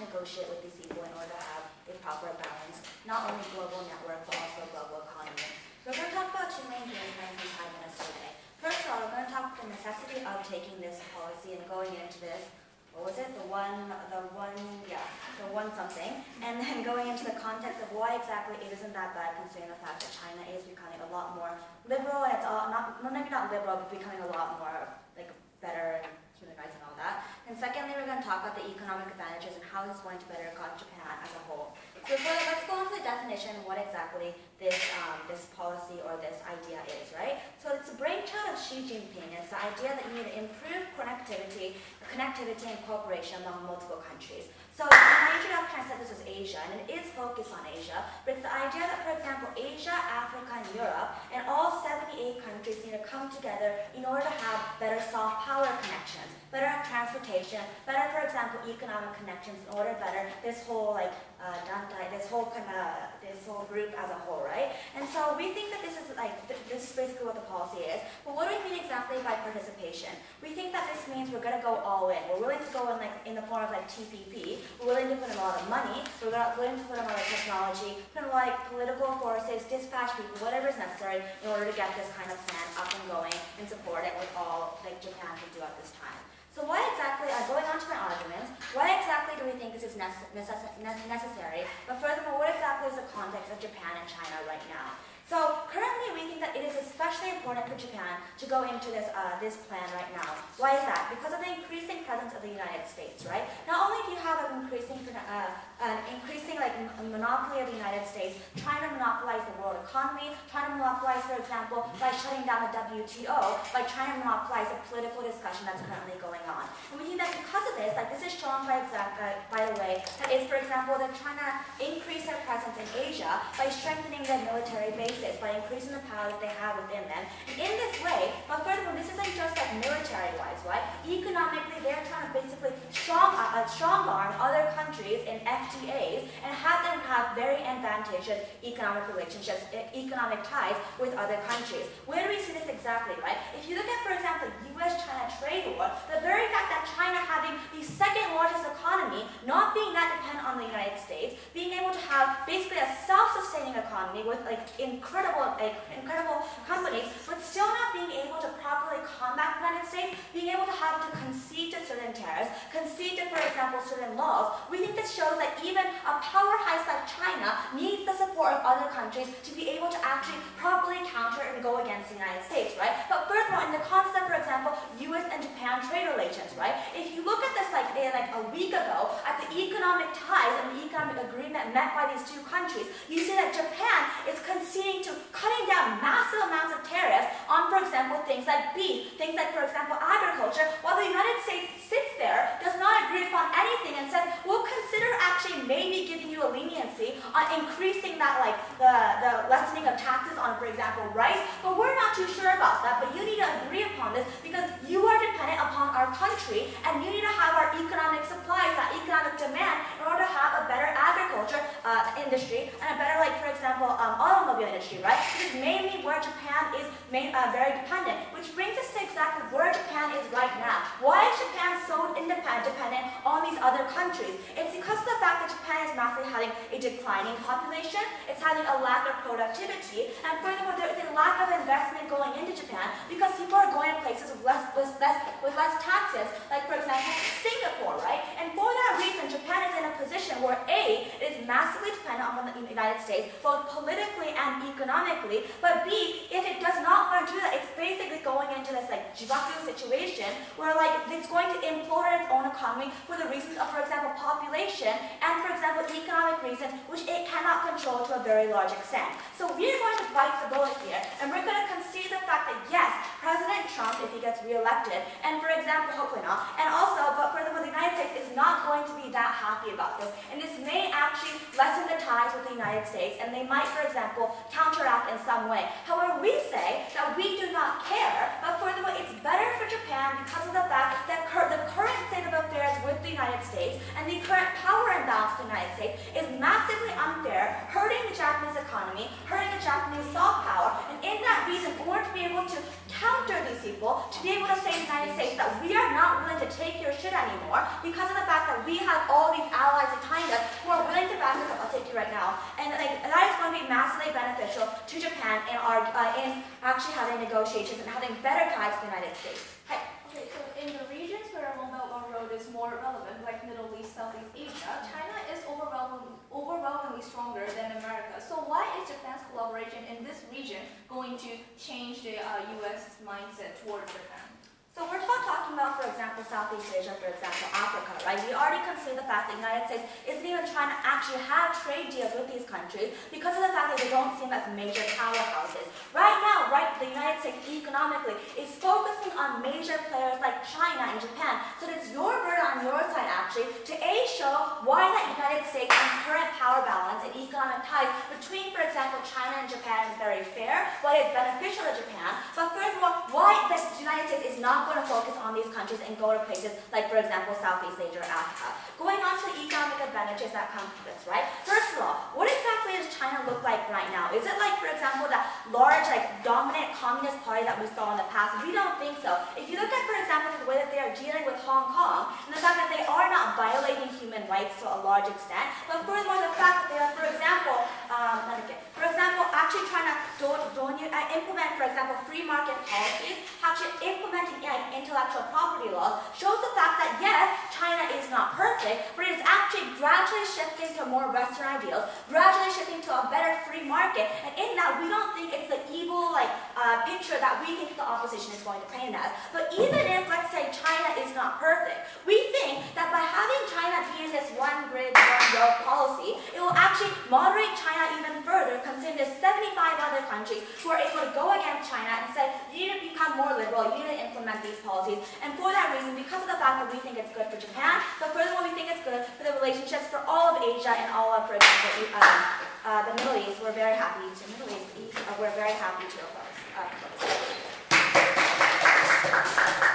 negotiate with these people in order to have a proper balance, not only global network, but also global economy. So we're going to talk about two main gain points in 5 minutes today. First of all, we're going to talk about the necessity of taking this policy and going into this, what was it, the one something, and then going into the context of why exactly it isn't that bad considering the fact that China is becoming a lot more liberal, and it's all, maybe not liberal, but becoming a lot more like better in human rights and all that. And secondly, we're going to talk about the economic advantages and how it's going to better Japan as a whole. So let's go into the definition of what exactly this policy or this idea is, right? So it's a brainchild of Xi Jinping. It's the idea that you need to improve connectivity and cooperation among multiple countries. So in my introduction, I said this was Asia, and it is focused on Asia, but it's the idea that, for example, Asia, Africa, and Europe, and all 78 countries need to come together in order to have better soft power connections, better transportation, better, for example, economic connections in order to better this whole this whole group as a whole, right? And so we think that this is basically what the policy is. But what do we mean exactly by participation? We think that this means we're going to go all in. We're willing to go in the form of TPP. We're willing to put in a lot of money. We're willing to put in a lot of technology, put in political forces, dispatch people, whatever is necessary in order to get this kind of plan up and going and support it with all Japan can do at this time. So why exactly, going on to my arguments, why exactly do we think this is necessary? But furthermore, what exactly is the context of Japan and China right now? So currently we think that it is especially important for Japan to go into this plan right now. Why is that? Because of the increasing presence of the United States, right? Not only do you have an increasing monopoly of the United States, trying to monopolize the world economy, trying to monopolize, for example, by shutting down the WTO, by trying to monopolize the political discussion that's currently going on. And we think that because of this, this is shown by the way, that is, for example, they're trying to increase their presence in Asia by strengthening their military bases, by increasing the power that they have within them. And in this way, but furthermore, this isn't just military-wise, right? Economically, they're trying to basically strong-arm other countries in FTAs and have them have very advantageous economic relationships, economic ties with other countries. Where do we see this exactly, right? If you look at, for example, US-China trade war, the very fact that China having the second largest economy, not being that dependent on the United States, being able to have basically a self-sustaining economy with incredible companies, but still not being able to properly combat the United States, being able to have to concede to certain tariffs, concede to, for example, certain laws. We think this shows that even a powerhouse like China needs the support of other countries to be able to actually properly counter and go against the United States, right? But furthermore, in the concept, for example, US and Japan trade relations, right? If you look at this a week ago, at the economic ties and the economic agreement met by these two countries, you see that Japan is conceding to cutting down massive amounts of tariffs on, for example, things like beef, things like, for example, agriculture, while the United States sits there, does not agree upon anything, and says, we'll consider actually maybe giving you a leniency on increasing that, the lessening of taxes on, for example, rice, but we're not too sure about that, but you need to agree upon this because you are dependent upon our country, and you need to have our economic supplies, that economic demand, in order to have a better agriculture industry and a better, for example, automobile industry, right? This is mainly where Japan is very dependent, which brings us to exactly where Japan is right now. Why is Japan so dependent on these other countries? It's because of the fact that Japan is massively having a declining population, it's having a lack of productivity, and furthermore, there is a lack of investment going into Japan because people are going to places with less taxes, like, for example, Singapore, right? And for that reason, Japan is in a position where A, it is massively dependent on the United States, both politically and economically, but B, if it does not want to do that, it's basically going into this jibaku situation where it's going to implode its own economy for the reasons of, for example, population and, for example, economic reasons, which it cannot control to a very large extent. So we're going to bite the bullet here, and we're going to concede the fact that yes, President Trump, if he gets reelected, and for example, hopefully not, and also, but furthermore, the United States is not going to be that happy about this, and this may actually lessen the ties with the United States, and they might, for example, counteract in some way. However, we say that we do not care, but furthermore, it's better for Japan because of the fact that the current state of affairs with the United States and the current power imbalance with the United States is massively unfair, hurting the Japanese economy, hurting the Japanese soft power, and in that reason, in order to be able to counter these people, to to be able to say to the United States that we are not willing to take your shit anymore because of the fact that we have all these allies behind us who are willing to back us up. I'll take you right now. And that is going to be massively beneficial to Japan in actually having negotiations and having better ties with the United States. Okay, so in the regions where One Belt One Road is more relevant, like Middle East, Southeast Asia, China is overwhelmingly stronger than America. So why is Japan's collaboration in this region going to change the U.S. mindset toward Japan? So we're not talking about, for example, Southeast Asia, for example, Africa, right? We already consider the fact that the United States isn't even trying to actually have trade deals with these countries because of the fact that they don't seem as major powerhouses. Right now, the United States economically is focusing on major players like China and Japan. So it's your burden on your side, actually, to show why the United States and current power balance and economic ties between, for example, China and Japan is very fair, why it's beneficial to Japan, but furthermore, why the United States is not going to focus on these countries and go to places like, for example, Southeast Asia or Africa. Going on to the economic advantages that come from this, right? First of all, what exactly does China look like right now? Is it like, for example, that large, dominant communist party that we saw in the past? We don't think so. If you look at, for example, the way that they are dealing with Hong Kong, and the fact that they are not violating human rights to a large extent, but furthermore, the fact that they are, for example, actually trying to implement, for example, free market policies, actually implementing intellectual property laws, shows the fact that yes, China is not perfect, but it is actually gradually shifting to more Western ideals, gradually shifting to a better free market, and in that, we don't think it's the evil picture that we think the opposition is going to paint as. But even if, let's say, China is not perfect, we think that by having China be in this one grid, one road policy, it will actually moderate China even further, considering there's 75 other countries who are able to go against China and say, you need to become more liberal, you need to implement these policies. And for that reason, because of the fact that we think it's good for Japan, but furthermore, we think it's good for the relationships for all of Asia and all of, for example, the Middle East, we're very happy to oppose.